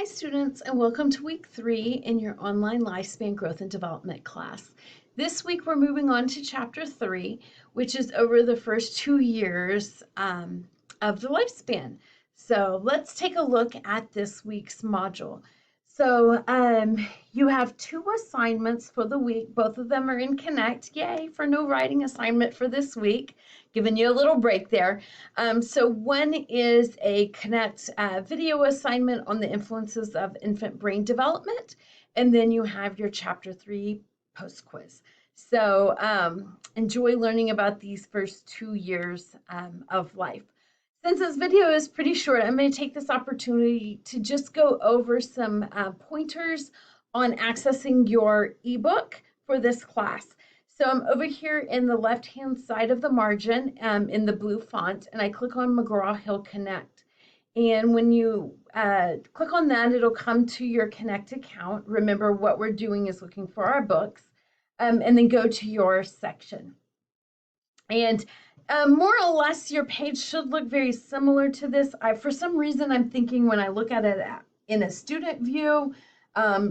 Hi students, and welcome to week 3 in your online lifespan growth and development class. This week we're moving on to chapter 3, which is over the first 2 years of the lifespan. So let's take a look at this week's module. So you have 2 assignments for the week. Both of them are in Connect. Yay for no writing assignment for this week. Giving you a little break there. So one is a Connect video assignment on the influences of infant brain development. And then you have your chapter 3 post quiz. So enjoy learning about these first 2 years of life. Since this video is pretty short, I'm going to take this opportunity to just go over some pointers on accessing your ebook for this class. So I'm over here in the left-hand side of the margin in the blue font, and I click on McGraw-Hill Connect. And when you click on that, it'll come to your Connect account. Remember, what we're doing is looking for our books, and then go to your section. And more or less, your page should look very similar to this. For some reason, I'm thinking when I look at it in a student view,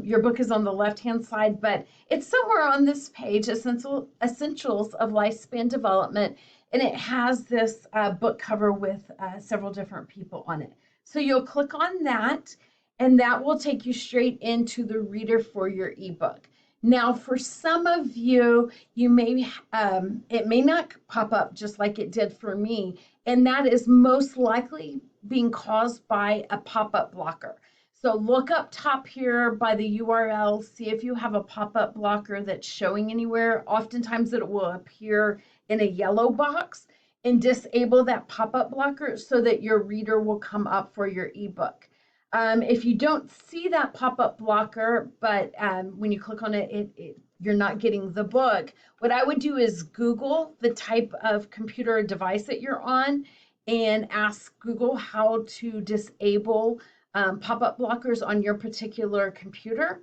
your book is on the left-hand side, but it's somewhere on this page, Essentials of Lifespan Development, and it has this book cover with several different people on it. So you'll click on that, and that will take you straight into the reader for your ebook. Now, for some of you, it may not pop up just like it did for me, and that is most likely being caused by a pop-up blocker. So look up top here by the URL, see if you have a pop-up blocker that's showing anywhere. Oftentimes it will appear in a yellow box, and disable that pop-up blocker so that your reader will come up for your ebook. If you don't see that pop-up blocker, but when you click on it, you're not getting the book, what I would do is Google the type of computer or device that you're on and ask Google how to disable pop-up blockers on your particular computer,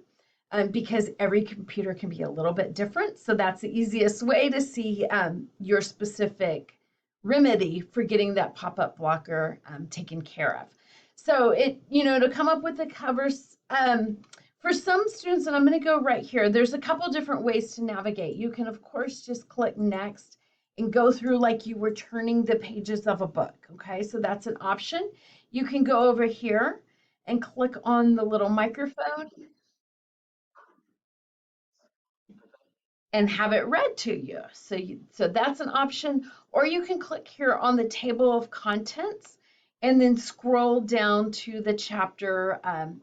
because every computer can be a little bit different. So that's the easiest way to see your specific remedy for getting that pop-up blocker taken care of. So to come up with the covers, for some students, and I'm going to go right here, there's a couple different ways to navigate. You can, of course, just click next and go through like you were turning the pages of a book. Okay, so that's an option. You can go over here and click on the little microphone and have it read to you. So that's an option. Or you can click here on the table of contents and then scroll down to the chapter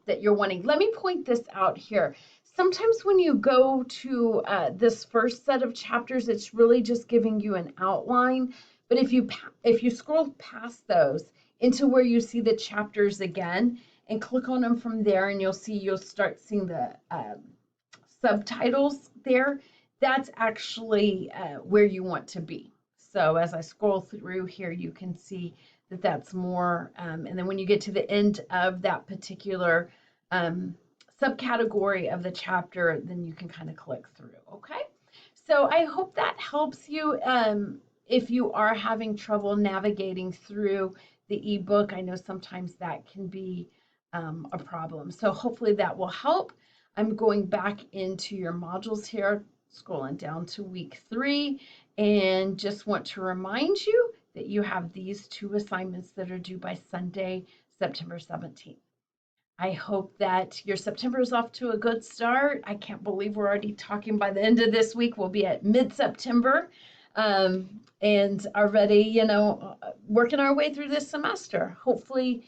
that you're wanting. Let me point this out here. Sometimes when you go to this first set of chapters, it's really just giving you an outline. But if you scroll past those into where you see the chapters again and click on them from there, and you'll start seeing the subtitles there. That's actually where you want to be. So as I scroll through here, you can see that that's more, and then when you get to the end of that particular subcategory of the chapter, then you can kind of click through, okay? So I hope that helps you if you are having trouble navigating through the ebook. I know sometimes that can be a problem. So hopefully that will help. I'm going back into your modules here, scrolling down to week 3, and just want to remind you that you have these 2 assignments that are due by Sunday, September 17th. I hope that your September is off to a good start. I can't believe we're already talking by the end of this week. We'll be at mid-September and already, working our way through this semester. Hopefully,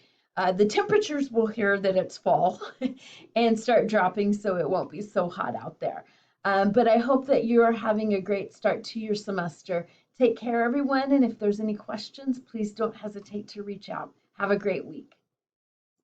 the temperatures will hear that it's fall and start dropping so it won't be so hot out there. But I hope that you are having a great start to your semester. Take care, everyone, and if there's any questions, please don't hesitate to reach out. Have a great week.